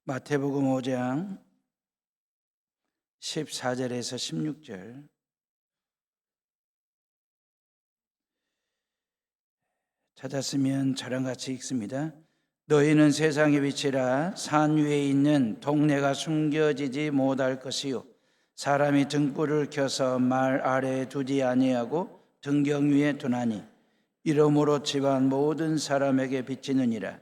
마태복음 5장 14절에서 16절 찾았으면 저랑 같이 읽습니다. 너희는 세상의 빛이라. 산 위에 있는 동네가 숨겨지지 못할 것이요 사람이 등불을 켜서 말 아래에 두지 아니하고 등경 위에 두나니 이러므로 집안 모든 사람에게 비치느니라.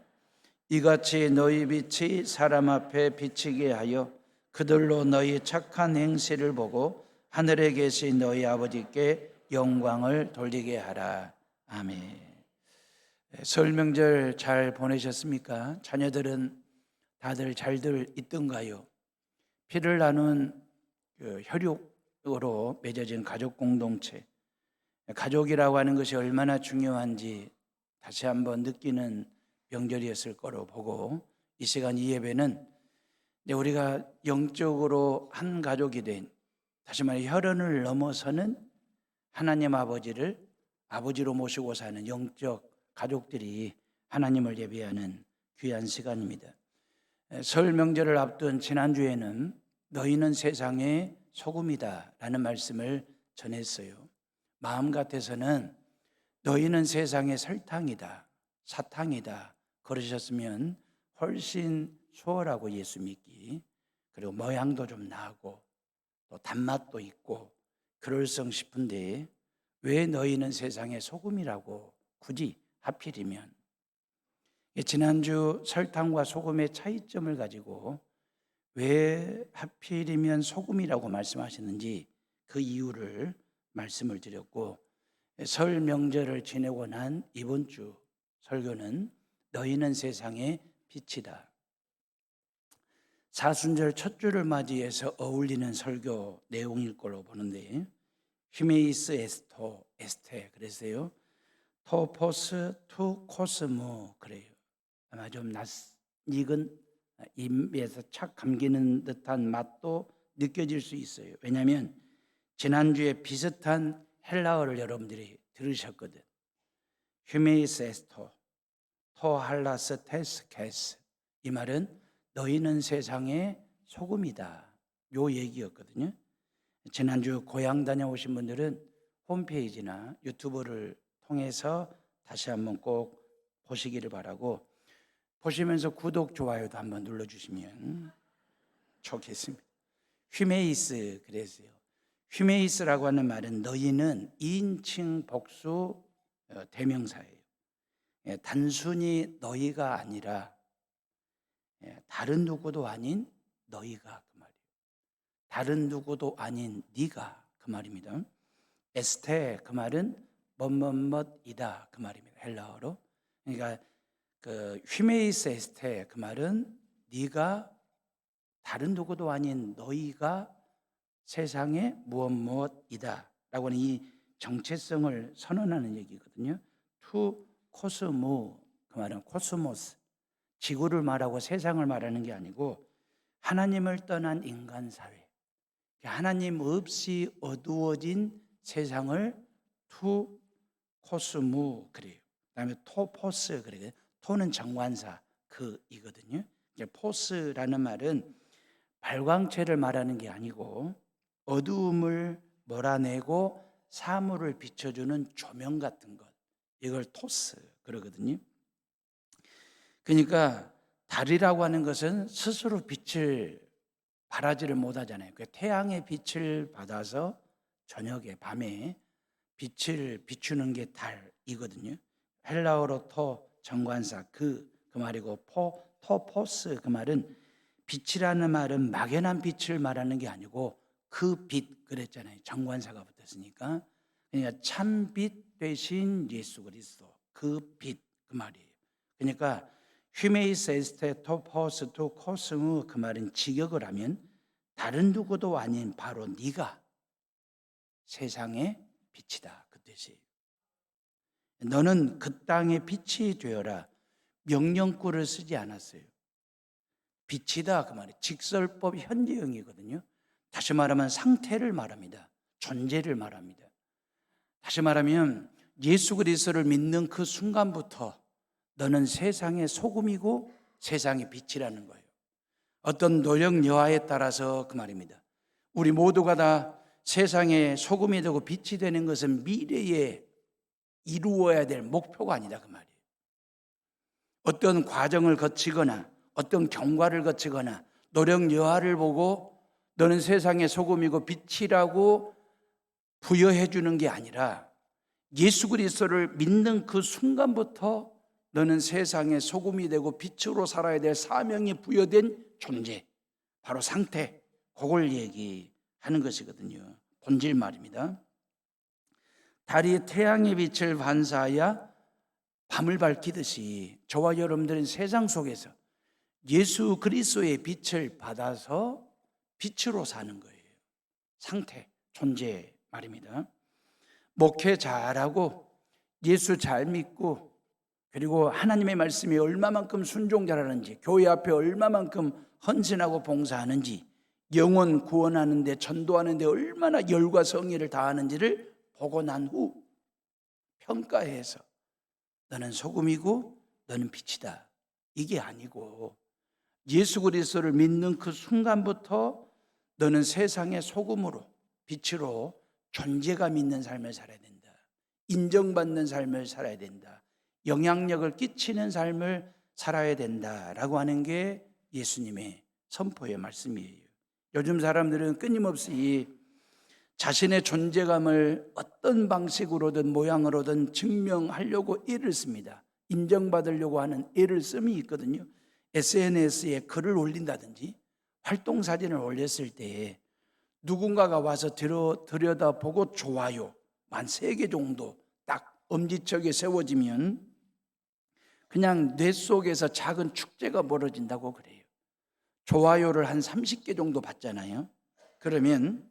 이같이 너희 빛이 사람 앞에 비치게 하여 그들로 너희 착한 행실을 보고 하늘에 계신 너희 아버지께 영광을 돌리게 하라. 아멘. 설 명절 잘 보내셨습니까? 자녀들은 다들 잘들 있던가요? 피를 나눈 혈육으로 맺어진 가족 공동체, 가족이라고 하는 것이 얼마나 중요한지 다시 한번 느끼는 명절이었을 거로 보고, 이 시간 이 예배는 우리가 영적으로 한 가족이 된, 다시 말해 혈연을 넘어서는 하나님 아버지를 아버지로 모시고 사는 영적 가족들이 하나님을 예배하는 귀한 시간입니다. 설 명절을 앞둔 지난주에는 너희는 세상의 소금이다 라는 말씀을 전했어요. 마음 같아서는 너희는 세상의 설탕이다, 사탕이다 그러셨으면 훨씬 수월하고 예수 믿기, 그리고 모양도 좀 나고 또 단맛도 있고 그럴성 싶은데 왜 너희는 세상의 소금이라고 굳이 하필이면, 지난주 설탕과 소금의 차이점을 가지고 왜 하필이면 소금이라고 말씀하셨는지 그 이유를 말씀을 드렸고, 설 명절을 지내고 난 이번 주 설교는 너희는 세상의 빛이다. 사순절 첫 주를 맞이해서 어울리는 설교 내용일 걸로 보는데, 휴메이스 에스토 에스테 그랬어요. 토포스 투 코스모 그래요. 아마 좀 낯익은 입에서 착 감기는 듯한 맛도 느껴질 수 있어요. 왜냐하면 지난주에 비슷한 헬라어를 여러분들이 들으셨거든. 휴메이스 에스토 토 할라스 테스케스, 이 말은 너희는 세상의 소금이다 요 얘기였거든요. 지난주 고향 다녀오신 분들은 홈페이지나 유튜브를 통해서 다시 한번 꼭 보시기를 바라고, 보시면서 구독, 좋아요도 한번 눌러주시면 좋겠습니다. 휴메이스 그랬어요. 휴메이스라고 하는 말은 너희는 인칭 복수 대명사예요. 단순히 너희가 아니라 다른 누구도 아닌 너희가 그 말이에요. 다른 누구도 아닌 네가 그 말입니다. 에스테 그 말은 뭐뭐뭐이다 그 말입니다. 헬라어로. 그러니까 그 휴메이스 에스테 그 말은 네가 다른 누구도 아닌 너희가 세상에 무엇이다 라고 하는 이 정체성을 선언하는 얘기거든요. 투 코스모 그 말은 코스모스, 지구를 말하고 세상을 말하는 게 아니고 하나님을 떠난 인간 사회, 하나님 없이 어두워진 세상을 투 코스무 그래요. 그다음에 토포스 그래요. 토는 정관사 그 이거든요. 포스라는 말은 발광체를 말하는 게 아니고 어두움을 몰아내고 사물을 비춰주는 조명 같은 것, 이걸 토스 그러거든요. 그러니까 달이라고 하는 것은 스스로 빛을 발하지를 못하잖아요. 태양의 빛을 받아서 저녁에 밤에 빛을 비추는 게 달이거든요. 헬라어로 토 정관사 그 말이고 토포스 그 말은 빛이라는 말은 막연한 빛을 말하는 게 아니고 그 빛 그랬잖아요. 정관사가 붙었으니까. 그러니까 참빛 되신 예수 그리스도 그 빛 그 말이에요. 그러니까 휴메이스 에스테 토포스 투 코스무 그 말은 직역을 하면 다른 누구도 아닌 바로 네가 세상의 빛이다 그 뜻이에요. 너는 그 땅의 빛이 되어라. 명령구를 쓰지 않았어요. 빛이다 그 말이 직설법 현재형이거든요. 다시 말하면 상태를 말합니다. 존재를 말합니다. 다시 말하면 예수 그리스도를 믿는 그 순간부터 너는 세상의 소금이고 세상의 빛이라는 거예요. 어떤 노력 여하에 따라서 그 말입니다. 우리 모두가 다 세상에 소금이 되고 빛이 되는 것은 미래에 이루어야 될 목표가 아니다 그 말이에요. 어떤 과정을 거치거나 어떤 경과를 거치거나 노력 여하를 보고 너는 세상의 소금이고 빛이라고 부여해 주는 게 아니라 예수 그리스도를 믿는 그 순간부터 너는 세상의 소금이 되고 빛으로 살아야 될 사명이 부여된 존재, 바로 상태, 그걸 얘기하는 것이거든요. 본질 말입니다. 달이 태양의 빛을 반사하여 밤을 밝히듯이 저와 여러분들은 세상 속에서 예수 그리스도의 빛을 받아서 빛으로 사는 거예요. 상태, 존재 말입니다. 목회 잘하고 예수 잘 믿고 그리고 하나님의 말씀에 얼마만큼 순종자라는지, 교회 앞에 얼마만큼 헌신하고 봉사하는지, 영혼 구원하는데 전도하는데 얼마나 열과 성의를 다하는지를 보고 난 후 평가해서 너는 소금이고 너는 빛이다, 이게 아니고 예수 그리스도를 믿는 그 순간부터 너는 세상의 소금으로 빛으로 존재감 있는 삶을 살아야 된다. 인정받는 삶을 살아야 된다. 영향력을 끼치는 삶을 살아야 된다라고 하는 게 예수님의 선포의 말씀이에요. 요즘 사람들은 끊임없이 자신의 존재감을 어떤 방식으로든 모양으로든 증명하려고 애를 씁니다. 인정받으려고 하는 애를 씀이 있거든요. SNS에 글을 올린다든지 활동사진을 올렸을 때 누군가가 와서 들여다보고 좋아요 한 3개 정도 딱 엄지척에 세워지면 그냥 뇌 속에서 작은 축제가 벌어진다고 그래요. 좋아요를 한 30개 정도 받잖아요. 그러면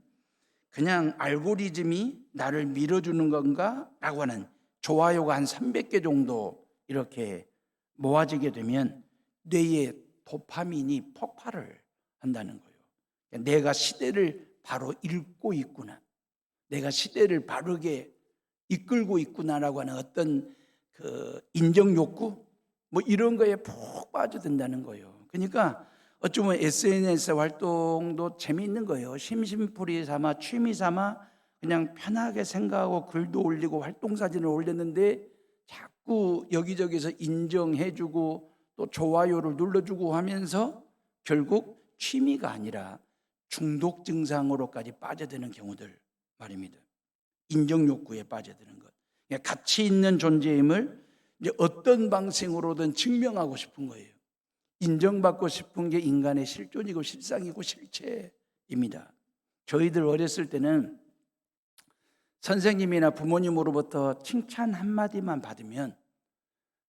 그냥 알고리즘이 나를 밀어주는 건가? 라고 하는 좋아요가 한 300개 정도 이렇게 모아지게 되면 뇌에 도파민이 폭발을 한다는 거예요. 내가 시대를 바로 읽고 있구나, 내가 시대를 바르게 이끌고 있구나라고 하는 어떤 그 인정 욕구 뭐 이런 거에 푹 빠져든다는 거예요. 그러니까 어쩌면 SNS 활동도 재미있는 거예요. 심심풀이 삼아 취미 삼아 그냥 편하게 생각하고 글도 올리고 활동사진을 올렸는데 자꾸 여기저기서 인정해주고 또 좋아요를 눌러주고 하면서 결국 취미가 아니라 중독 증상으로까지 빠져드는 경우들 말입니다. 인정 욕구에 빠져드는 것. 가치 있는 존재임을 이제 어떤 방식으로든 증명하고 싶은 거예요. 인정받고 싶은 게 인간의 실존이고 실상이고 실체입니다. 저희들 어렸을 때는 선생님이나 부모님으로부터 칭찬 한마디만 받으면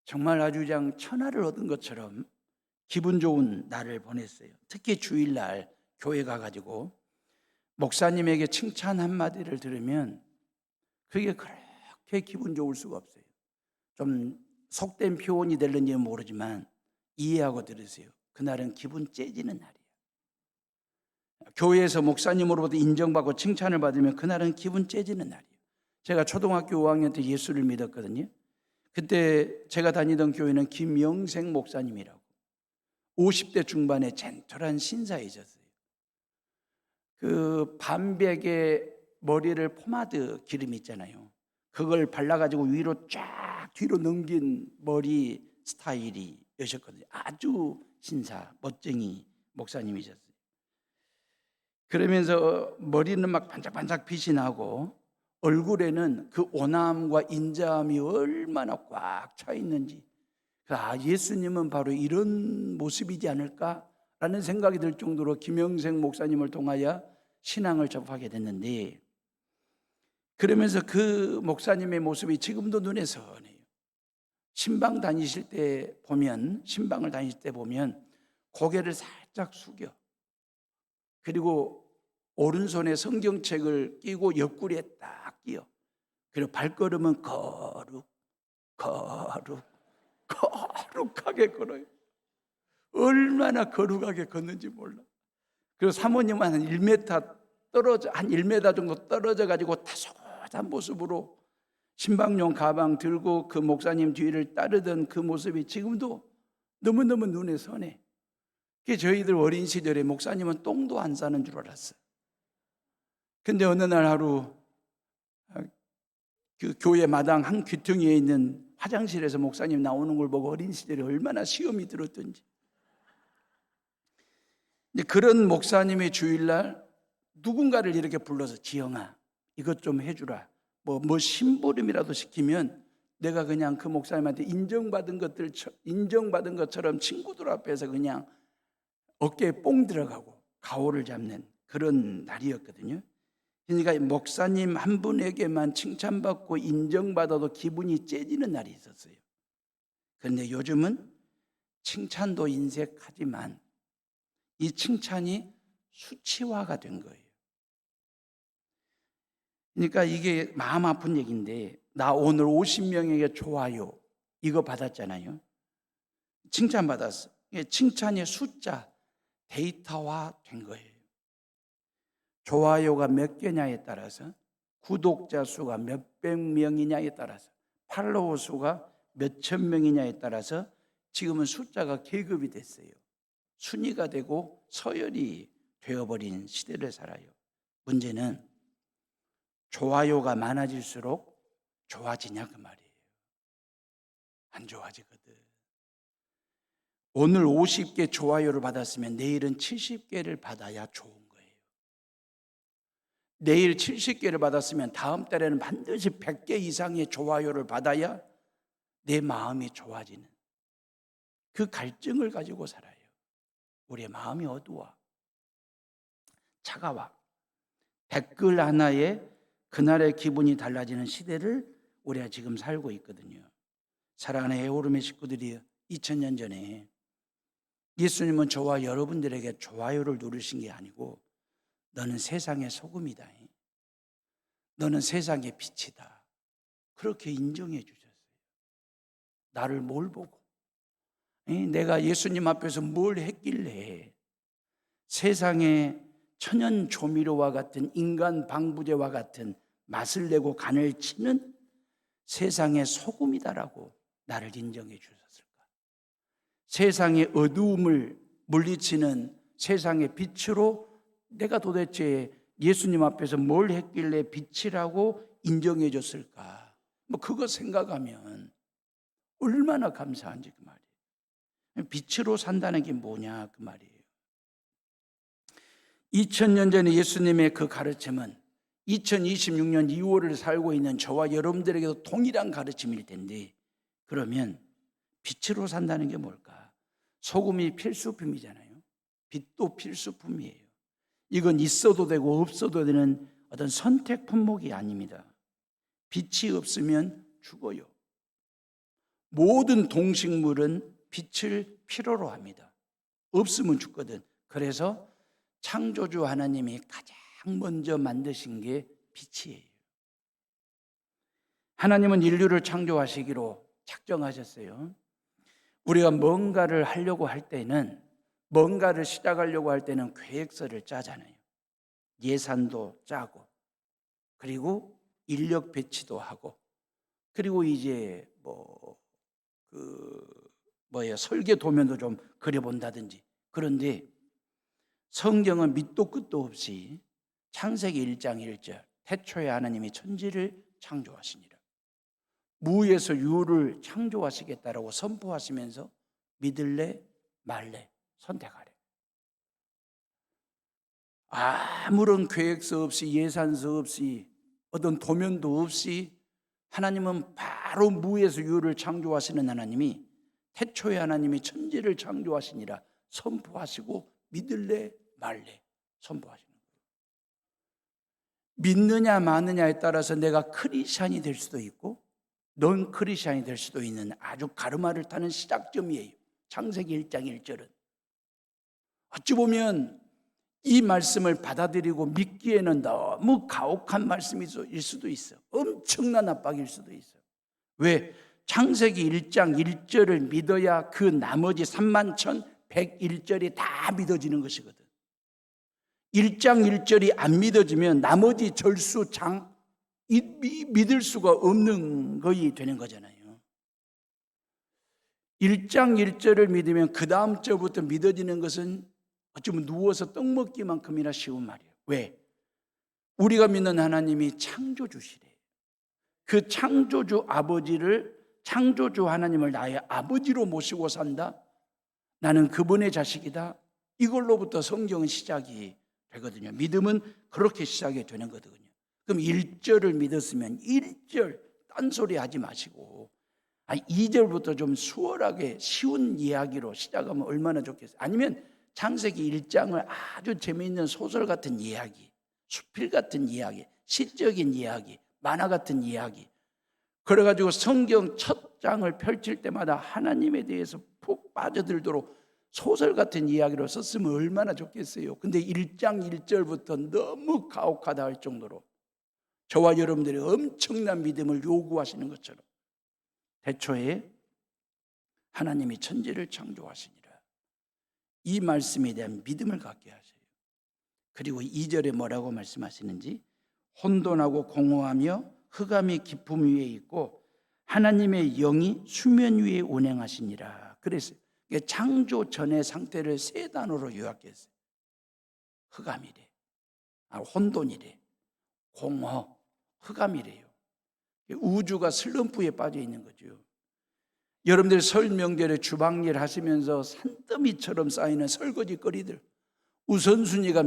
정말 아주 그냥 천하를 얻은 것처럼 기분 좋은 날을 보냈어요. 특히 주일날 교회 가가지고 목사님에게 칭찬 한마디를 들으면 그게 그렇게 기분 좋을 수가 없어요. 좀 속된 표현이 될는지는 모르지만 이해하고 들으세요. 그날은 기분 째지는 날이에요. 교회에서 목사님으로부터 인정받고 칭찬을 받으면 그날은 기분 째지는 날이에요. 제가 초등학교 5학년 때 예수를 믿었거든요. 그때 제가 다니던 교회는 김영생 목사님이라고 50대 중반의 젠틀한 신사이셨어요. 그 반백의 머리를 포마드 기름 있잖아요. 그걸 발라가지고 위로 쫙 뒤로 넘긴 머리 스타일이 여셨거든요. 아주 신사, 멋쟁이 목사님이셨어요. 그러면서 머리는 막 반짝반짝 빛이 나고 얼굴에는 그 온화함과 인자함이 얼마나 꽉 차 있는지, 예수님은 바로 이런 모습이지 않을까라는 생각이 들 정도로 김영생 목사님을 통하여 신앙을 접하게 됐는데, 그러면서 그 목사님의 모습이 지금도 눈에 선해요. 신방을 다니실 때 보면 고개를 살짝 숙여, 그리고 오른손에 성경책을 끼고 옆구리에 딱 끼어, 그리고 발걸음은 거룩하게 걸어요. 얼마나 거룩하게 걷는지 몰라. 그리고 사모님은 한 1m 정도 떨어져 가지고 다소곳한 모습으로 신방용 가방 들고 그 목사님 뒤를 따르던 그 모습이 지금도 너무너무 눈에 선해. 저희들 어린 시절에 목사님은 똥도 안 싸는 줄 알았어요. 근데 어느 날 하루 그 교회 마당 한 귀퉁이에 있는 화장실에서 목사님 나오는 걸 보고 어린 시절에 얼마나 시험이 들었던지. 그런 목사님의 주일날 누군가를 이렇게 불러서 지영아 이것 좀 해주라. 뭐 심부름이라도 시키면 내가 그냥 그 목사님한테 인정받은 것처럼 친구들 앞에서 그냥 어깨에 뽕 들어가고 가오를 잡는 그런 날이었거든요. 그러니까 목사님 한 분에게만 칭찬받고 인정받아도 기분이 째지는 날이 있었어요. 그런데 요즘은 칭찬도 인색하지만 이 칭찬이 수치화가 된 거예요. 그러니까 이게 마음 아픈 얘기인데 나 오늘 50명에게 좋아요 이거 받았잖아요. 칭찬받았어. 칭찬의 숫자 데이터화 된 거예요. 좋아요가 몇 개냐에 따라서 구독자 수가 몇백 명이냐에 따라서 팔로워 수가 몇천 명이냐에 따라서 지금은 숫자가 계급이 됐어요. 순위가 되고 서열이 되어버린 시대를 살아요. 문제는 좋아요가 많아질수록 좋아지냐 그 말이에요. 안 좋아지거든. 오늘 50개 좋아요를 받았으면 내일은 70개를 받아야 좋은 거예요. 내일 70개를 받았으면 다음 달에는 반드시 100개 이상의 좋아요를 받아야 내 마음이 좋아지는 그 갈증을 가지고 살아요. 우리의 마음이 어두워 차가워. 댓글 하나에 그날의 기분이 달라지는 시대를 우리가 지금 살고 있거든요. 사랑하는 에오름의 식구들이 2000년 전에 예수님은 저와 여러분들에게 좋아요를 누르신 게 아니고 너는 세상의 소금이다. 너는 세상의 빛이다. 그렇게 인정해 주셨어요. 나를 뭘 보고 내가 예수님 앞에서 뭘 했길래 세상에 천연 조미료와 같은 인간 방부제와 같은 맛을 내고 간을 치는 세상의 소금이다라고 나를 인정해 주셨을까? 세상의 어두움을 물리치는 세상의 빛으로 내가 도대체 예수님 앞에서 뭘 했길래 빛이라고 인정해 줬을까? 그거 생각하면 얼마나 감사한지 그 말이에요. 빛으로 산다는 게 뭐냐 그 말이에요. 2000년 전에 예수님의 그 가르침은 2026년 2월을 살고 있는 저와 여러분들에게도 동일한 가르침일 텐데 그러면 빛으로 산다는 게 뭘까? 소금이 필수품이잖아요. 빛도 필수품이에요. 이건 있어도 되고 없어도 되는 어떤 선택 품목이 아닙니다. 빛이 없으면 죽어요. 모든 동식물은 빛을 필요로 합니다. 없으면 죽거든. 그래서 창조주 하나님이 가장 먼저 만드신 게 빛이에요. 하나님은 인류를 창조하시기로 작정하셨어요. 우리가 뭔가를 하려고 할 때는 뭔가를 시작하려고 할 때는 계획서를 짜잖아요. 예산도 짜고 그리고 인력 배치도 하고 그리고 이제 설계 도면도 좀 그려본다든지. 그런데 성경은 밑도 끝도 없이 창세기 1장 1절 태초에 하나님이 천지를 창조하시니라. 무에서 유를 창조하시겠다라고 선포하시면서 믿을래 말래 선택하래. 아무런 계획서 없이 예산서 없이 어떤 도면도 없이 하나님은 바로 무에서 유를 창조하시는 하나님이 태초에 하나님이 천지를 창조하시니라 선포하시고 믿을래 말래 선포하시는 거예요. 믿느냐 마느냐에 따라서 내가 크리스찬이 될 수도 있고 넌 크리스찬이 될 수도 있는 아주 가르마를 타는 시작점이에요. 창세기 1장 1절은 어찌 보면 이 말씀을 받아들이고 믿기에는 너무 가혹한 말씀일 수도 있어. 엄청난 압박일 수도 있어. 왜? 창세기 1장 1절을 믿어야 그 나머지 31,101절이 다 믿어지는 것이거든. 1장 1절이 안 믿어지면 나머지 절수장 믿을 수가 없는 것이 되는 거잖아요. 1장 1절을 믿으면 그 다음 절부터 믿어지는 것은 어쩌면 누워서 떡 먹기만큼이나 쉬운 말이에요. 왜? 우리가 믿는 하나님이 창조주시래. 그 창조주 창조주 하나님을 나의 아버지로 모시고 산다. 나는 그분의 자식이다. 이걸로부터 성경은 시작이 되거든요. 믿음은 그렇게 시작이 되는 거거든요. 그럼 1절을 믿었으면 1절 딴소리 하지 마시고 2절부터 좀 수월하게 쉬운 이야기로 시작하면 얼마나 좋겠어요. 아니면 창세기 1장을 아주 재미있는 소설 같은 이야기, 수필 같은 이야기, 시적인 이야기, 만화 같은 이야기, 그래가지고 성경 첫 장을 펼칠 때마다 하나님에 대해서 푹 빠져들도록 소설 같은 이야기로 썼으면 얼마나 좋겠어요. 근데 1장 1절부터 너무 가혹하다 할 정도로 저와 여러분들이 엄청난 믿음을 요구하시는 것처럼 태초에 하나님이 천지를 창조하시니라. 이 말씀에 대한 믿음을 갖게 하세요. 그리고 2절에 뭐라고 말씀하시는지, 혼돈하고 공허하며 흑암이 깊음 위에 있고 하나님의 영이 수면 위에 운행하시니라. 그랬어요. 창조 전의 상태를 세 단어로 요약했어요. 흑암이래, 혼돈이래, 공허, 흑암이래요. 우주가 슬럼프에 빠져 있는 거죠. 여러분들 설 명절에 주방일 하시면서 산더미처럼 쌓이는 설거지거리들, 우선순위가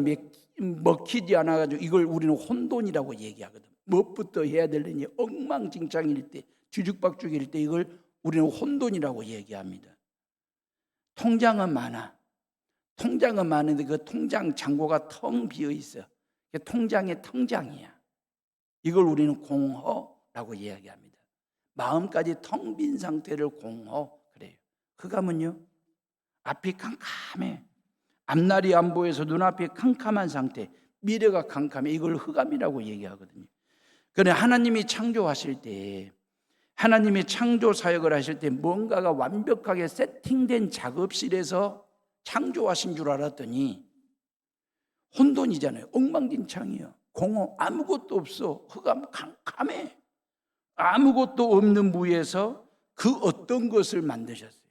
먹히지 않아가지고 이걸 우리는 혼돈이라고 얘기하거든. 무엇부터 해야 되느니 엉망진창일 때, 뒤죽박죽일 때 이걸 우리는 혼돈이라고 얘기합니다. 통장은 많아. 통장은 많은데 그 통장 잔고가 텅 비어 있어. 통장의 통장이야. 이걸 우리는 공허라고 이야기합니다. 마음까지 텅 빈 상태를 공허 그래요. 흑암은요, 앞이 캄캄해. 앞날이 안 보여서 눈앞이 캄캄한 상태, 미래가 캄캄해. 이걸 흑암이라고 얘기하거든요. 그런데 하나님이 창조하실 때, 하나님이 창조 사역을 하실 때 뭔가가 완벽하게 세팅된 작업실에서 창조하신 줄 알았더니 혼돈이잖아요. 엉망진창이에요. 공허, 아무것도 없어. 흑암, 캄캄해. 아무것도 없는 무에서 그 어떤 것을 만드셨어요.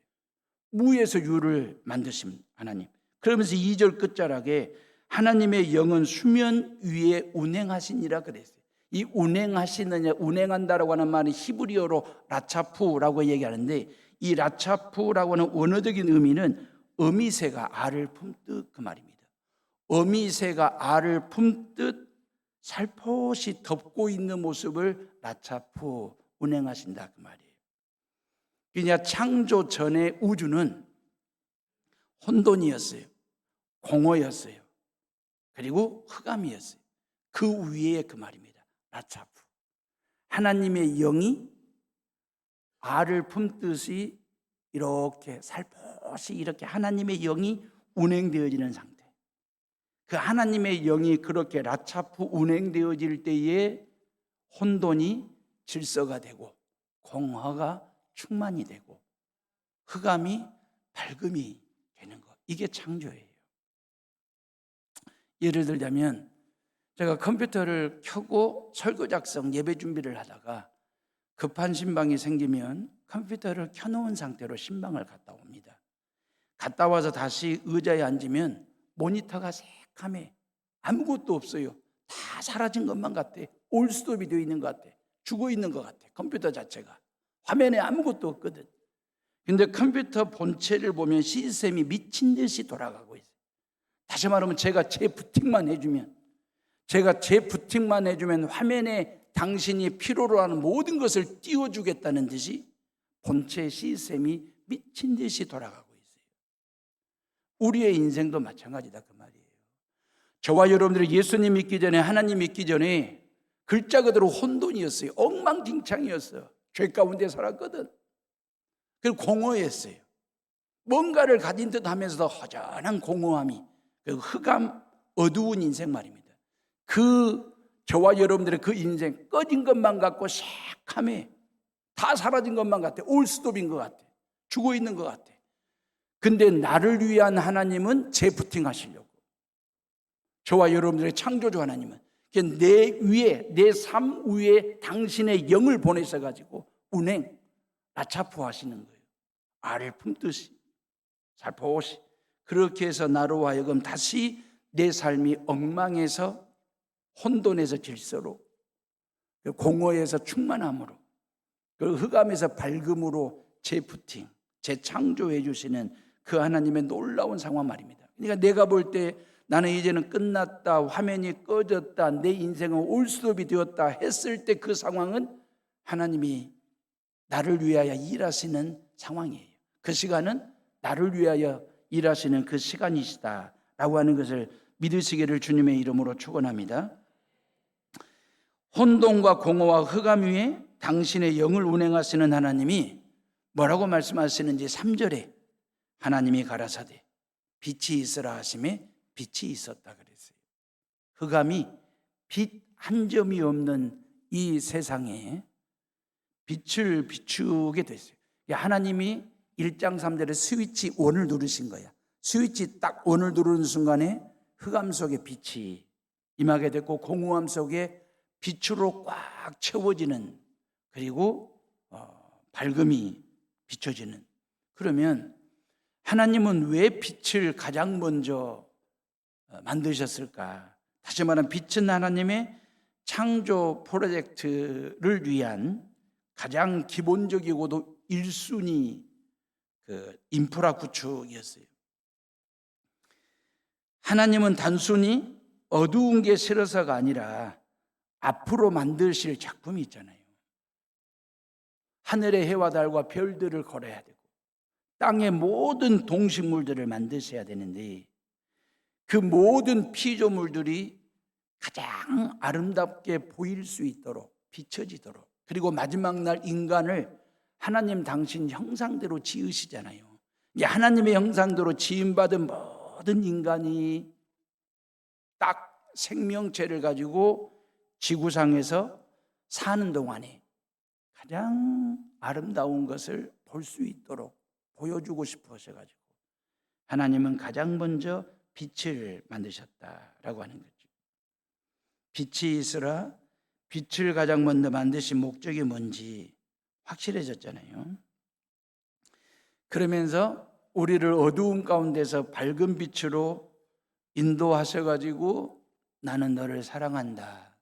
무에서 유를 만드신 하나님. 그러면서 2절 끝자락에 하나님의 영은 수면 위에 운행하시니라 그랬어요. 이 운행하시느냐, 운행한다라고 하는 말은 히브리어로 라차푸라고 얘기하는데, 이 라차푸라고 하는 원어적인 의미는 어미새가 알을 품듯 그 말입니다. 어미새가 알을 품듯 살포시 덮고 있는 모습을 라차푸, 운행하신다 그 말이에요. 그냥 창조 전의 우주는 혼돈이었어요. 공허였어요. 그리고 흑암이었어요. 그 위에 그 말입니다. 라차푸. 하나님의 영이 알을 품듯이 이렇게 살포시 이렇게 하나님의 영이 운행되어지는 상태. 그 하나님의 영이 그렇게 라차푸 운행되어질 때에 혼돈이 질서가 되고 공허가 충만이 되고 흑암이 밝음이 되는 것. 이게 창조예요. 예를 들자면 제가 컴퓨터를 켜고 설교 작성 예배 준비를 하다가 급한 신방이 생기면 컴퓨터를 켜놓은 상태로 신방을 갔다 옵니다. 갔다 와서 다시 의자에 앉으면 모니터가 새카매. 아무것도 없어요. 다 사라진 것만 같아. 올스톱이 되어 있는 것 같아. 죽어 있는 것 같아. 컴퓨터 자체가. 화면에 아무것도 없거든. 근데 컴퓨터 본체를 보면 시스템이 미친 듯이 돌아가고 있어요. 다시 말하면 제가 재부팅만 해주면 화면에 당신이 필요로 하는 모든 것을 띄워주겠다는 듯이 본체 시스템이 미친 듯이 돌아가고 있어요. 우리의 인생도 마찬가지다 그 말이에요. 저와 여러분들이 예수님 믿기 전에, 하나님 믿기 전에 글자 그대로 혼돈이었어요. 엉망진창이었어요. 죄 가운데 살았거든. 그리고 공허했어요. 뭔가를 가진 듯 하면서도 허전한 공허함이, 그 흑암, 어두운 인생 말입니다. 그 저와 여러분들의 그 인생, 꺼진 것만 같고 새카매. 다 사라진 것만 같아. 올스톱인 것 같아. 죽어 있는 것 같아. 근데 나를 위한 하나님은 재부팅 하시려고. 저와 여러분들의 창조주 하나님은 내 위에, 내 삶 위에 당신의 영을 보내셔가지고 운행, 라차푸 하시는 거예요. 알을 품듯이 살포시 그렇게 해서 나로 하여금 다시 내 삶이 엉망에서 혼돈에서 질서로, 공허에서 충만함으로, 그 흑암에서 밝음으로 재부팅, 재창조해 주시는 그 하나님의 놀라운 상황 말입니다. 그러니까 내가 볼 때 나는 이제는 끝났다, 화면이 꺼졌다, 내 인생은 올스톱이 되었다 했을 때 그 상황은 하나님이 나를 위하여 일하시는 상황이에요. 그 시간은 나를 위하여 일하시는 그 시간이시다라고 하는 것을 믿으시기를 주님의 이름으로 축원합니다. 혼돈과 공허와 흑암 위에 당신의 영을 운행하시는 하나님이 뭐라고 말씀하시는지 3절에 하나님이 가라사대 빛이 있으라 하심에 빛이 있었다 그랬어요. 흑암이 빛 한 점이 없는 이 세상에 빛을 비추게 됐어요. 하나님이 1장 3절에 스위치 ON을 누르신 거야. 스위치 딱 ON을 누르는 순간에 흑암 속에 빛이 임하게 됐고 공허함 속에 빛으로 꽉 채워지는, 그리고 밝음이 비춰지는. 그러면 하나님은 왜 빛을 가장 먼저 만드셨을까? 다시 말하면 빛은 하나님의 창조 프로젝트를 위한 가장 기본적이고도 1순위 그 인프라 구축이었어요. 하나님은 단순히 어두운 게 싫어서가 아니라 앞으로 만드실 작품이 있잖아요. 하늘의 해와 달과 별들을 걸어야 되고 땅의 모든 동식물들을 만드셔야 되는데 그 모든 피조물들이 가장 아름답게 보일 수 있도록 비춰지도록, 그리고 마지막 날 인간을 하나님 당신 형상대로 지으시잖아요. 하나님의 형상대로 지음받은 모든 인간이 딱 생명체를 가지고 지구상에서 사는 동안에 가장 아름다운 것을 볼 수 있도록 보여주고 싶어 하셔가지고 하나님은 가장 먼저 빛을 만드셨다라고 하는 거죠. 빛이 있으라, 빛을 가장 먼저 만드신 목적이 뭔지 확실해졌잖아요. 그러면서 우리를 어두운 가운데서 밝은 빛으로 인도하셔가지고 나는 너를 사랑한다,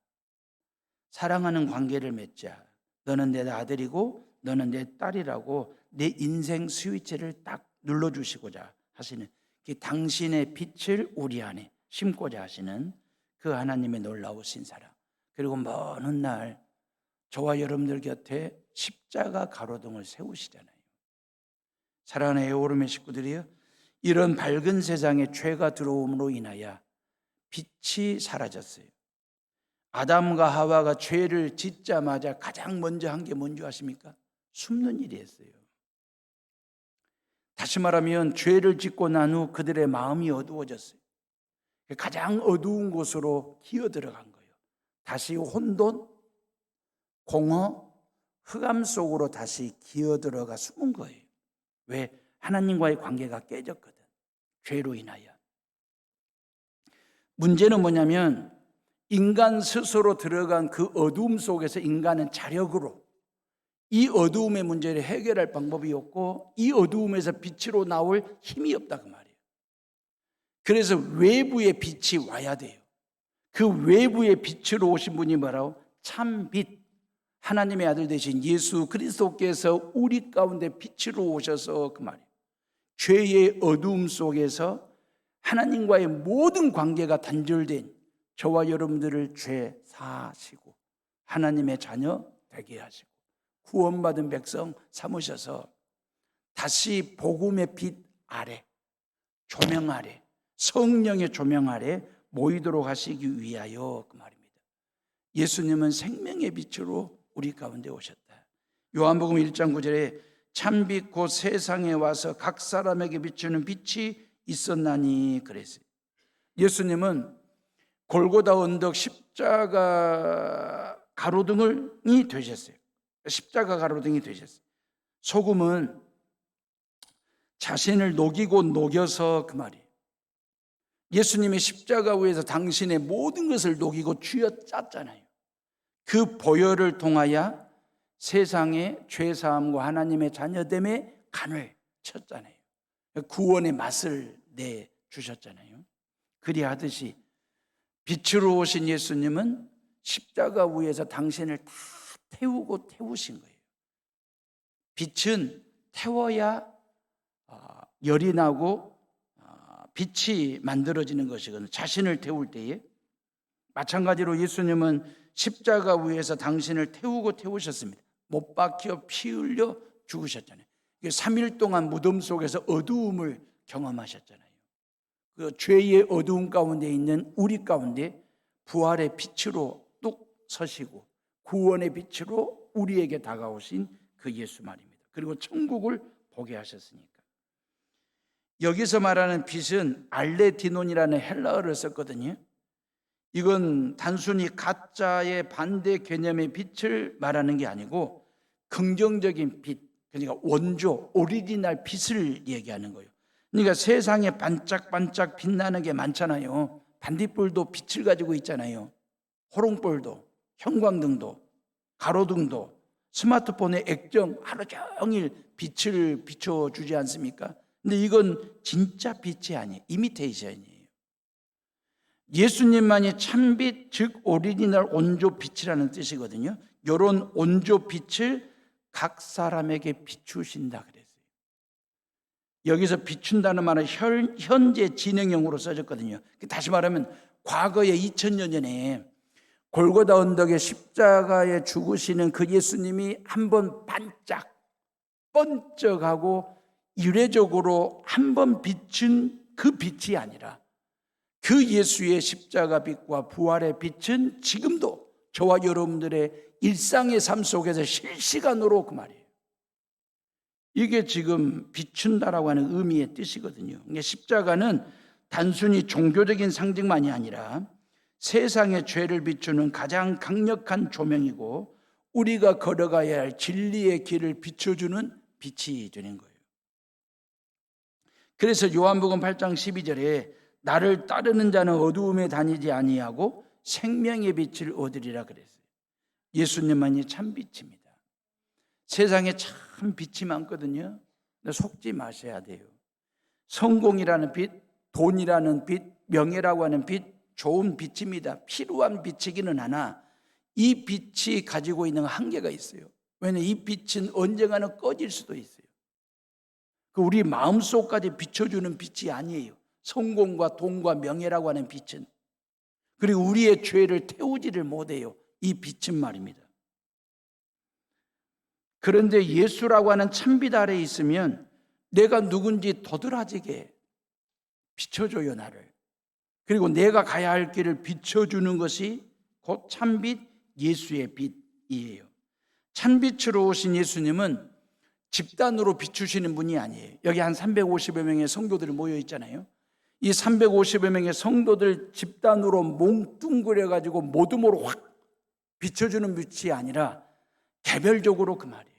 사랑하는 관계를 맺자, 너는 내 아들이고 너는 내 딸이라고 내 인생 스위치를 딱 눌러주시고자 하시는, 당신의 빛을 우리 안에 심고자 하시는 그 하나님의 놀라우신 사랑. 그리고 먼 훗날 저와 여러분들 곁에 십자가 가로등을 세우시잖아요. 사랑하는 에오름의 식구들이요, 이런 밝은 세상에 죄가 들어옴으로 인하여 빛이 사라졌어요. 아담과 하와가 죄를 짓자마자 가장 먼저 한 게 뭔지 아십니까? 숨는 일이었어요. 다시 말하면 죄를 짓고 난 후 그들의 마음이 어두워졌어요. 가장 어두운 곳으로 기어들어간 거예요. 다시 혼돈, 공허, 흑암 속으로 다시 기어들어가 숨은 거예요. 왜? 하나님과의 관계가 깨졌거든, 죄로 인하여. 문제는 뭐냐면 인간 스스로 들어간 그 어두움 속에서 인간은 자력으로 이 어두움의 문제를 해결할 방법이 없고 이 어두움에서 빛으로 나올 힘이 없다 그 말이에요. 그래서 외부의 빛이 와야 돼요. 그 외부의 빛으로 오신 분이 뭐라고? 참 빛, 하나님의 아들 되신 예수 그리스도께서 우리 가운데 빛으로 오셔서 그 말이에요. 죄의 어두움 속에서 하나님과의 모든 관계가 단절된 저와 여러분들을 죄 사하시고 하나님의 자녀 되게 하시고 구원받은 백성 삼으셔서 다시 복음의 빛 아래, 조명 아래, 성령의 조명 아래 모이도록 하시기 위하여 그 말입니다. 예수님은 생명의 빛으로 우리 가운데 오셨다. 요한복음 1장 9절에 참빛 곧 세상에 와서 각 사람에게 비추는 빛이 있었나니 그랬어요. 예수님은 골고다 언덕 십자가 가로등이 되셨어요. 십자가 가로등이 되셨어요. 소금은 자신을 녹이고 녹여서 그 말이에요. 예수님의 십자가 위에서 당신의 모든 것을 녹이고 쥐어짰잖아요. 그 보혈을 통하여 세상의 죄사함과 하나님의 자녀됨의 간을 비쳤잖아요. 구원의 맛을 내 주셨잖아요. 그리하듯이 빛으로 오신 예수님은 십자가 위에서 당신을 다 태우고 태우신 거예요. 빛은 태워야 열이 나고 빛이 만들어지는 것이거든요. 자신을 태울 때에. 마찬가지로 예수님은 십자가 위에서 당신을 태우고 태우셨습니다. 못 박혀 피 흘려 죽으셨잖아요. 3일 동안 무덤 속에서 어두움을 경험하셨잖아요. 그 죄의 어두움 가운데 있는 우리 가운데 부활의 빛으로 뚝 서시고 구원의 빛으로 우리에게 다가오신 그 예수 말입니다. 그리고 천국을 보게 하셨으니까. 여기서 말하는 빛은 알레디논이라는 헬라어를 썼거든요. 이건 단순히 가짜의 반대 개념의 빛을 말하는 게 아니고 긍정적인 빛, 그러니까 원조, 오리지널 빛을 얘기하는 거예요. 그러니까 세상에 반짝반짝 빛나는 게 많잖아요. 반딧불도 빛을 가지고 있잖아요. 호롱불도, 형광등도, 가로등도, 스마트폰의 액정 하루 종일 빛을 비춰주지 않습니까? 근데 이건 진짜 빛이 아니에요. 이미테이션이에요. 예수님만이 참빛, 즉 오리지널 온조 빛이라는 뜻이거든요. 이런 온조 빛을 각 사람에게 비추신다 그랬어요. 여기서 비춘다는 말은 현재 진행형으로 써졌거든요. 다시 말하면 과거에 2000년 전에 골고다 언덕에 십자가에 죽으시는 그 예수님이 한번 반짝 번쩍하고 이례적으로 한번 비춘 그 빛이 아니라 그 예수의 십자가 빛과 부활의 빛은 지금도 저와 여러분들의 일상의 삶 속에서 실시간으로 그 말이에요. 이게 지금 비춘다라고 하는 의미의 뜻이거든요. 십자가는 단순히 종교적인 상징만이 아니라 세상의 죄를 비추는 가장 강력한 조명이고 우리가 걸어가야 할 진리의 길을 비춰주는 빛이 되는 거예요. 그래서 요한복음 8장 12절에 나를 따르는 자는 어두움에 다니지 아니하고 생명의 빛을 얻으리라 그랬어요. 예수님만이 참 빛입니다. 세상에 참 빛이 많거든요. 근데 속지 마셔야 돼요. 성공이라는 빛, 돈이라는 빛, 명예라고 하는 빛, 좋은 빛입니다. 필요한 빛이기는 하나 이 빛이 가지고 있는 한계가 있어요. 왜냐하면 이 빛은 언젠가는 꺼질 수도 있어요. 우리 마음속까지 비춰주는 빛이 아니에요. 성공과 돈과 명예라고 하는 빛은. 그리고 우리의 죄를 태우지를 못해요. 이 빛은 말입니다. 그런데 예수라고 하는 참빛 아래에 있으면 내가 누군지 도드라지게 비춰줘요, 나를. 그리고 내가 가야 할 길을 비춰주는 것이 곧 참빛 예수의 빛이에요. 참빛으로 오신 예수님은 집단으로 비추시는 분이 아니에요. 여기 한 350여 명의 성도들이 모여 있잖아요. 이 350여 명의 성도들 집단으로 몽뚱그려 가지고 모둠으로 확 비춰주는 빛이 아니라 개별적으로 그 말이에요.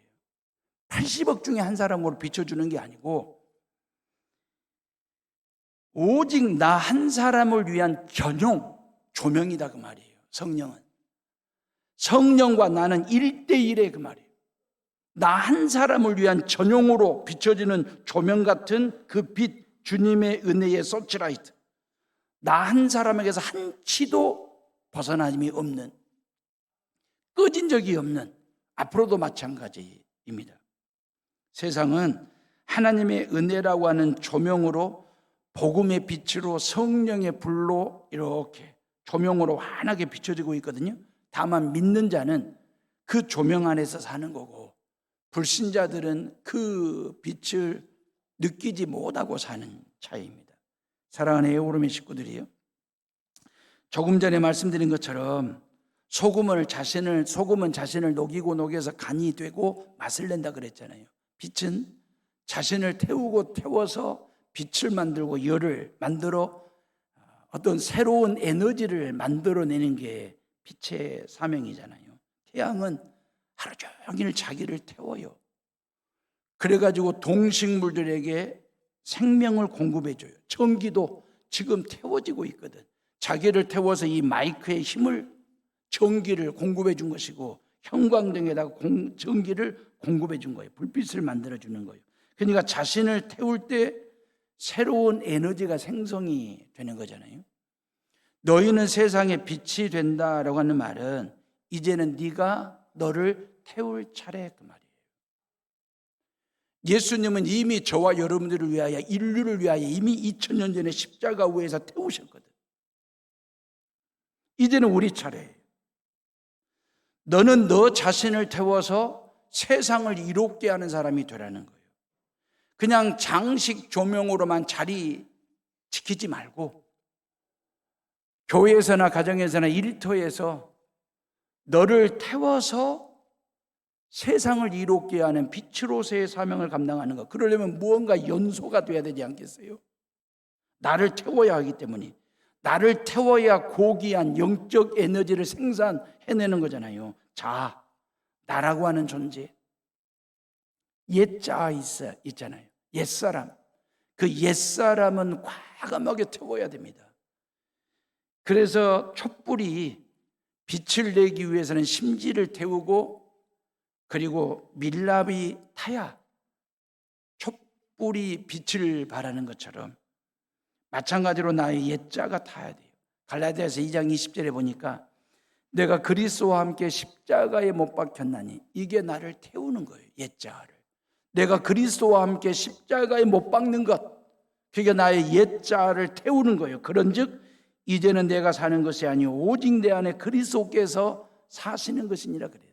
80억 중에 한 사람으로 비춰주는 게 아니고 오직 나 한 사람을 위한 전용 조명이다 그 말이에요. 성령과 나는 1대1의 그 말이에요. 나 한 사람을 위한 전용으로 비춰지는 조명 같은 그 빛, 주님의 은혜의 서치라이트. 나 한 사람에게서 한 치도 벗어남이 없는, 꺼진 적이 없는, 앞으로도 마찬가지입니다. 세상은 하나님의 은혜라고 하는 조명으로 복음의 빛으로 성령의 불로 이렇게 조명으로 환하게 비춰지고 있거든요. 다만 믿는 자는 그 조명 안에서 사는 거고 불신자들은 그 빛을 느끼지 못하고 사는 차이입니다. 사랑하는 에오름의 식구들이요, 조금 전에 말씀드린 것처럼 소금은 자신을 녹이고 녹여서 간이 되고 맛을 낸다 그랬잖아요. 빛은 자신을 태우고 태워서 빛을 만들고 열을 만들어 어떤 새로운 에너지를 만들어내는 게 빛의 사명이잖아요. 태양은 하루 종일 자기를 태워요. 그래가지고 동식물들에게 생명을 공급해줘요. 전기도 지금 태워지고 있거든. 자기를 태워서 이 마이크의 힘을, 전기를 공급해 준 것이고 형광등에다가 전기를 공급해 준 거예요. 불빛을 만들어 주는 거예요. 그러니까 자신을 태울 때 새로운 에너지가 생성이 되는 거잖아요. 너희는 세상의 빛이 된다라고 하는 말은 이제는 네가 너를 태울 차례 그 말이에요. 예수님은 이미 저와 여러분들을 위하여, 인류를 위하여 이미 2000년 전에 십자가 위에서 태우셨거든. 이제는 우리 차례예요. 너는 너 자신을 태워서 세상을 이롭게 하는 사람이 되라는 거예요. 그냥 장식 조명으로만 자리 지키지 말고 교회에서나 가정에서나 일터에서 너를 태워서 세상을 이롭게 하는 빛으로서의 사명을 감당하는 것. 그러려면 무언가 연소가 돼야 되지 않겠어요? 나를 태워야 하기 때문에. 나를 태워야 고귀한 영적 에너지를 생산해내는 거잖아요. 자, 나라고 하는 존재. 옛자 있잖아요. 옛사람. 그 옛사람은 과감하게 태워야 됩니다. 그래서 촛불이 빛을 내기 위해서는 심지를 태우고 그리고 밀랍이 타야 촛불이 빛을 발하는 것처럼 마찬가지로 나의 옛자가 타야 돼요. 갈라디아서 2장 20절에 보니까 내가 그리스도와 함께 십자가에 못 박혔나니 이게 나를 태우는 거예요. 옛자를. 내가 그리스도와 함께 십자가에 못 박는 것, 그게 나의 옛자를 태우는 거예요. 그런즉 이제는 내가 사는 것이 아니오 오직 내 안에 그리스도께서 사시는 것이니라 그랬어요.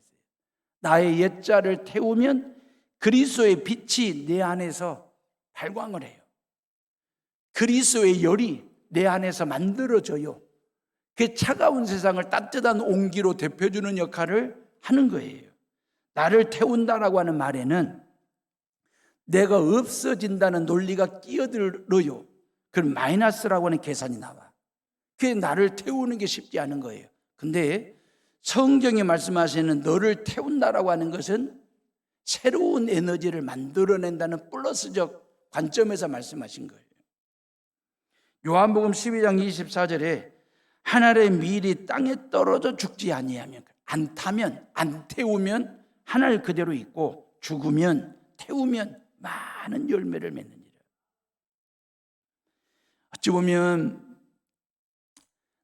나의 옛자를 태우면 그리스도의 빛이 내 안에서 발광을 해요. 그리스도의 열이 내 안에서 만들어져요. 그 차가운 세상을 따뜻한 온기로 데펴주는 역할을 하는 거예요. 나를 태운다라고 하는 말에는 내가 없어진다는 논리가 끼어들어요. 그럼 마이너스라고 하는 계산이 나와. 그게 나를 태우는 게 쉽지 않은 거예요. 근데 성경이 말씀하시는 너를 태운다라고 하는 것은 새로운 에너지를 만들어낸다는 플러스적 관점에서 말씀하신 거예요. 요한복음 12장 24절에 하늘의 밀이 땅에 떨어져 죽지 아니하면, 안 타면, 안 태우면 하늘 그대로 있고 죽으면, 태우면 많은 열매를 맺느니라. 어찌 보면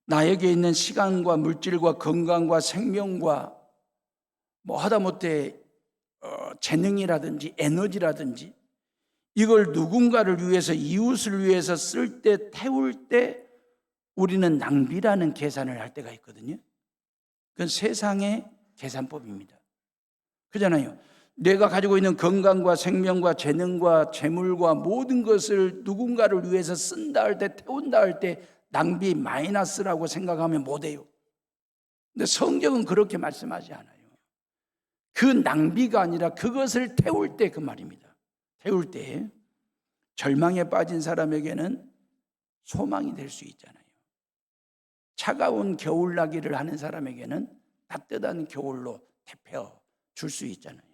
나에게 있는 시간과 물질과 건강과 생명과 뭐 하다못해 재능이라든지 에너지라든지 이걸 누군가를 위해서, 이웃을 위해서 쓸 때, 태울 때 우리는 낭비라는 계산을 할 때가 있거든요. 그건 세상의 계산법입니다. 그렇잖아요. 내가 가지고 있는 건강과 생명과 재능과 재물과 모든 것을 누군가를 위해서 쓴다 할 때, 태운다 할 때 낭비 마이너스라고 생각하면 못해요. 근데 성경은 그렇게 말씀하지 않아요. 그 낭비가 아니라 그것을 태울 때 그 말입니다. 태울 때 절망에 빠진 사람에게는 소망이 될 수 있잖아요. 차가운 겨울나기를 하는 사람에게는 따뜻한 겨울로 데펴 줄 수 있잖아요.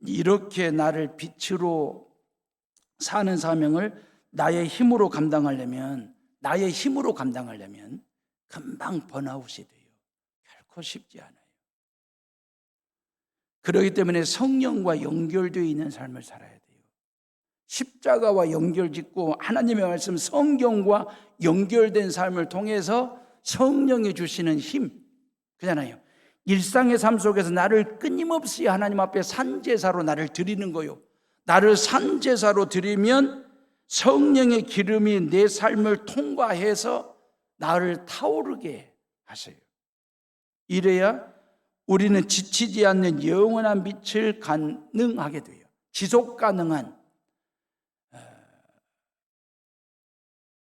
이렇게 나를 빛으로 사는 사명을 나의 힘으로 감당하려면 금방 번아웃이 돼요. 결코 쉽지 않아요. 그렇기 때문에 성령과 연결되어 있는 삶을 살아야 돼요. 십자가와 연결짓고 하나님의 말씀, 성경과 연결된 삶을 통해서 성령이 주시는 힘, 그잖아요. 일상의 삶 속에서 나를 끊임없이 하나님 앞에 산제사로 나를 드리는 거요. 나를 산제사로 드리면 성령의 기름이 내 삶을 통과해서 나를 타오르게 하세요. 이래야 우리는 지치지 않는 영원한 빛을 가능하게 돼요. 지속 가능한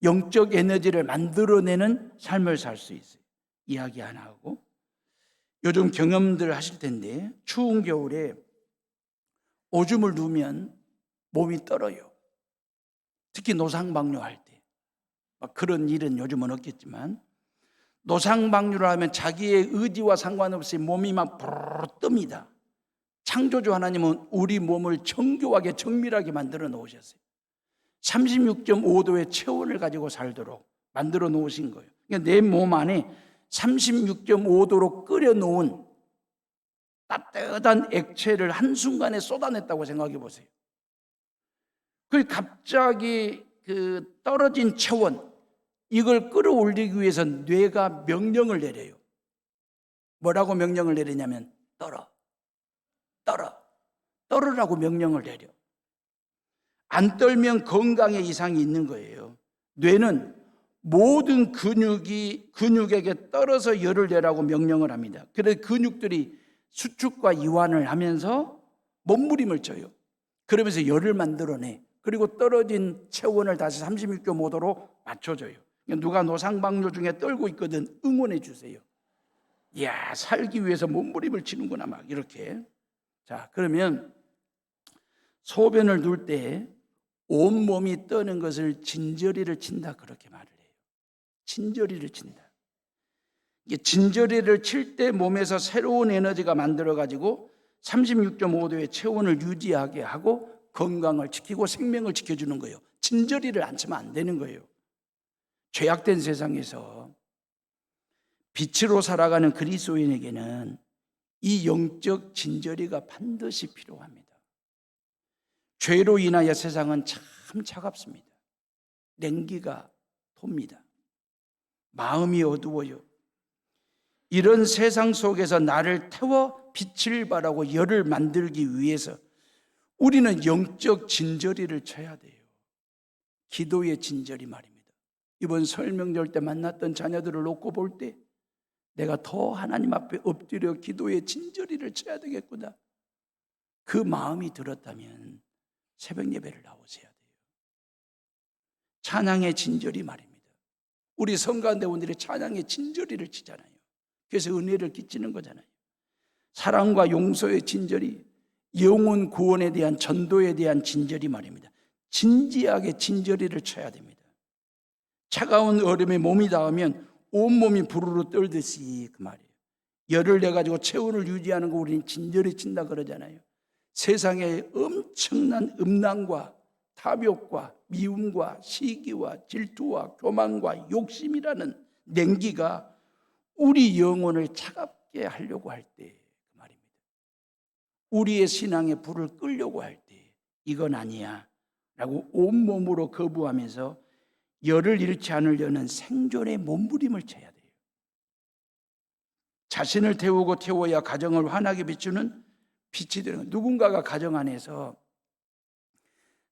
영적 에너지를 만들어내는 삶을 살 수 있어요. 이야기 하나 하고, 요즘 경험들 하실 텐데 추운 겨울에 오줌을 누우면 몸이 떨어요. 특히 노상방뇨할 때. 막 그런 일은 요즘은 없겠지만 노상방뇨를 하면 자기의 의지와 상관없이 몸이 막 부르르 뜹니다. 창조주 하나님은 우리 몸을 정교하게 정밀하게 만들어 놓으셨어요. 36.5도의 체온을 가지고 살도록 만들어 놓으신 거예요. 그러니까 내 몸 안에 36.5도로 끓여 놓은 따뜻한 액체를 한순간에 쏟아냈다고 생각해 보세요. 그 갑자기 그 떨어진 체온, 이걸 끌어올리기 위해서 뇌가 명령을 내려요. 뭐라고 명령을 내리냐면 떨어라고 명령을 내려. 안 떨면 건강에 이상이 있는 거예요. 뇌는 모든 근육에게 떨어서 열을 내라고 명령을 합니다. 그래서 근육들이 수축과 이완을 하면서 몸부림을 쳐요. 그러면서 열을 만들어내. 그리고 떨어진 체온을 다시 36.5도로 맞춰줘요. 누가 노상방뇨 중에 떨고 있거든 응원해 주세요. 이야, 살기 위해서 몸부림을 치는구나 막 이렇게. 자, 그러면 소변을 둘 때 온몸이 떠는 것을 진저리를 친다, 그렇게 말을 해요. 진저리를 친다. 이게 진저리를 칠 때 몸에서 새로운 에너지가 만들어가지고 36.5도의 체온을 유지하게 하고 건강을 지키고 생명을 지켜주는 거예요. 진저리를 안 치면 안 되는 거예요. 죄악된 세상에서 빛으로 살아가는 그리스도인에게는 이 영적 진저리가 반드시 필요합니다. 죄로 인하여 세상은 참 차갑습니다. 냉기가 돕니다. 마음이 어두워요. 이런 세상 속에서 나를 태워 빛을 발하고 열을 만들기 위해서 우리는 영적 진저리를 쳐야 돼요. 기도의 진저리 말입니다. 이번 설명절 때 만났던 자녀들을 놓고 볼 때 내가 더 하나님 앞에 엎드려 기도의 진저리를 쳐야 되겠구나, 그 마음이 들었다면 새벽 예배를 나오셔야 돼요. 찬양의 진저리 말입니다. 우리 성가대원들이 찬양의 진저리를 치잖아요. 그래서 은혜를 끼치는 거잖아요. 사랑과 용서의 진저리, 영혼 구원에 대한 전도에 대한 진저리 말입니다. 진지하게 진저리를 쳐야 됩니다. 차가운 얼음에 몸이 닿으면 온몸이 부르르 떨듯이, 그 말이에요. 열을 내가지고 체온을 유지하는 거 우리는 진저리 친다 그러잖아요. 세상에 엄청난 음란과 탐욕과 미움과 시기와 질투와 교만과 욕심이라는 냉기가 우리 영혼을 차갑게 하려고 할 때, 그 말입니다. 우리의 신앙의 불을 끌려고 할 때 이건 아니야 라고 온몸으로 거부하면서 열을 잃지 않으려는 생존의 몸부림을 쳐야 돼요. 자신을 태워야 가정을 환하게 비추는 빛이 되는 거예요. 누군가가 가정 안에서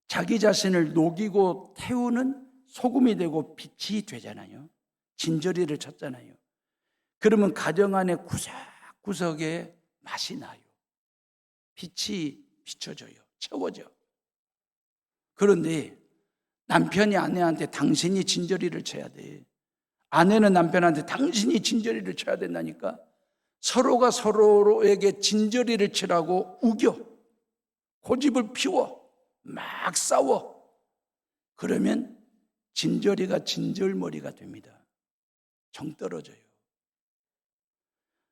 자기 자신을 녹이고 태우는 소금이 되고 빛이 되잖아요. 진저리를 쳤잖아요. 그러면 가정 안에 구석구석에 맛이 나요. 빛이 비춰져요. 채워져. 그런데 남편이 아내한테 당신이 진저리를 쳐야 돼. 아내는 남편한테 당신이 진저리를 쳐야 된다니까. 서로가 서로에게 진저리를 치라고 우겨. 고집을 피워. 막 싸워. 그러면 진저리가 진절머리가 됩니다. 정 떨어져요.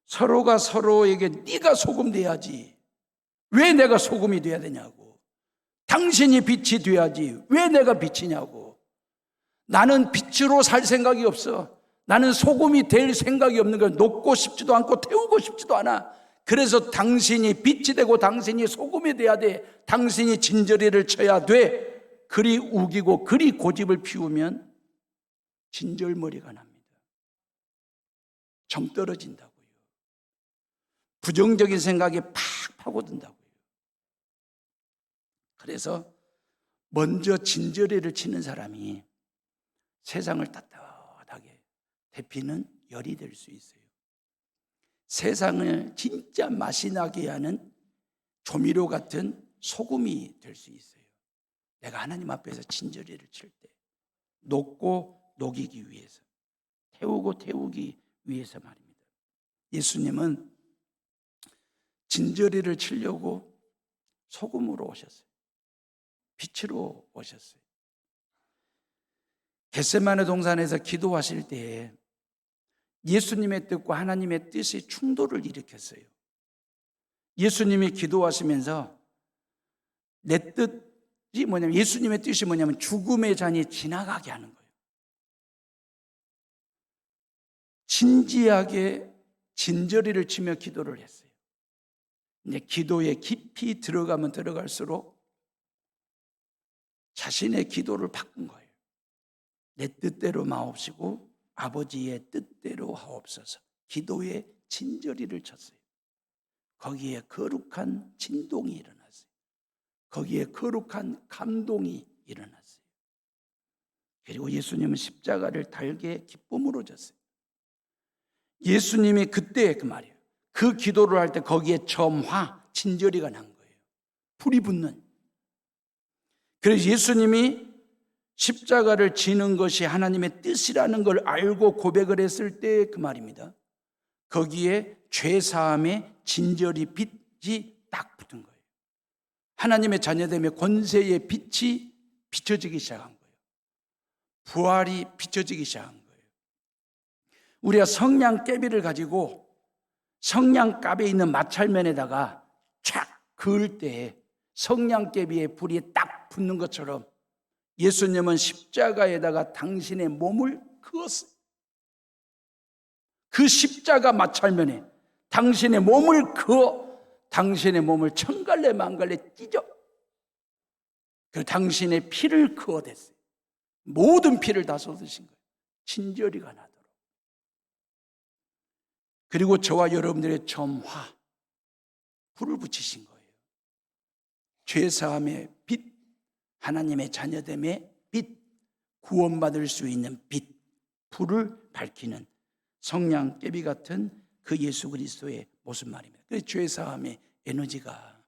서로가 서로에게 네가 소금 돼야지, 왜 내가 소금이 돼야 되냐고. 당신이 빛이 돼야지, 왜 내가 빛이냐고. 나는 빛으로 살 생각이 없어. 나는 소금이 될 생각이 없는 거야. 녹고 싶지도 않고 태우고 싶지도 않아. 그래서 당신이 빛이 되고 당신이 소금이 돼야 돼. 당신이 진저리를 쳐야 돼. 그리 우기고 그리 고집을 피우면 진절머리가 납니다. 정 떨어진다고요. 부정적인 생각이 팍 파고든다고요. 그래서 먼저 진저리를 치는 사람이 세상을 따뜻하게 데피는 열이 될 수 있어요. 세상을 진짜 맛이 나게 하는 조미료 같은 소금이 될 수 있어요. 내가 하나님 앞에서 진저리를 칠 때 녹고 녹이기 위해서, 태우고 태우기 위해서 말입니다. 예수님은 진저리를 치려고 소금으로 오셨어요. 빛으로 오셨어요. 겟세마네 동산에서 기도하실 때 예수님의 뜻과 하나님의 뜻이 충돌을 일으켰어요. 예수님이 기도하시면서 내 뜻이 뭐냐면, 예수님의 뜻이 뭐냐면 죽음의 잔이 지나가게 하는 거예요. 진지하게 진저리를 치며 기도를 했어요. 이제 기도에 깊이 들어가면 들어갈수록 자신의 기도를 바꾼 거예요. 내 뜻대로 마옵시고 아버지의 뜻대로 하옵소서. 기도에 진저리를 쳤어요. 거기에 거룩한 진동이 일어났어요. 거기에 거룩한 감동이 일어났어요. 그리고 예수님은 십자가를 달게 기쁨으로 졌어요. 예수님이 그때 그 말이에요. 그 기도를 할 때 거기에 점화, 진저리가 난 거예요. 불이 붙는. 그래서 예수님이 십자가를 지는 것이 하나님의 뜻이라는 걸 알고 고백을 했을 때 그 말입니다. 거기에 죄사함의 진저리 빛이 딱 붙은 거예요. 하나님의 자녀됨의 권세의 빛이 비춰지기 시작한 거예요. 부활이 비춰지기 시작한 거예요. 우리가 성냥개비를 가지고 성냥갑에 있는 마찰면에다가 촥 그을 때 성냥개비의 불이 딱 붙는 것처럼 예수님은 십자가에다가 당신의 몸을 그었어요. 그 십자가 마찰면에 당신의 몸을 그어 당신의 몸을 천갈래 만갈래 찢어 그리고 당신의 피를 그어댔어요. 모든 피를 다 쏟으신 거예요. 진저리가 나도록. 그리고 저와 여러분들의 점화 불을 붙이신 거예요. 죄사함의 빛, 하나님의 자녀됨의 빛, 구원받을 수 있는 빛, 불을 밝히는 성냥개비 같은 그 예수 그리스도의 모습 말입니다. 그래서 죄사함의 에너지가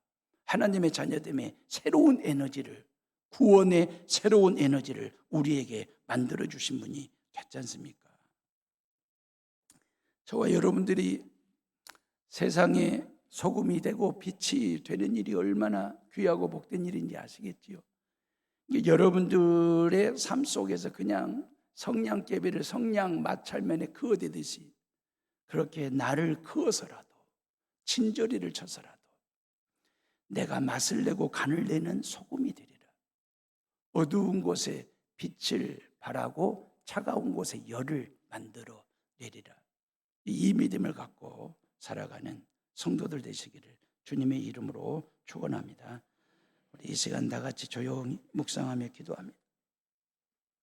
하나님의 자녀됨의 새로운 에너지를, 구원의 새로운 에너지를 우리에게 만들어주신 분이 됐지 않습니까? 저와 여러분들이 세상에 소금이 되고 빛이 되는 일이 얼마나 귀하고 복된 일인지 아시겠지요? 여러분들의 삶 속에서 그냥 성냥개비를 성냥 마찰면에 그어대듯이 그렇게 나를 그어서라도 진저리를 쳐서라도 내가 맛을 내고 간을 내는 소금이 되리라. 어두운 곳에 빛을 발하고 차가운 곳에 열을 만들어 내리라. 이 믿음을 갖고 살아가는 성도들 되시기를 주님의 이름으로 축원합니다. 우리 이 시간 다 같이 조용히 묵상하며 기도합니다.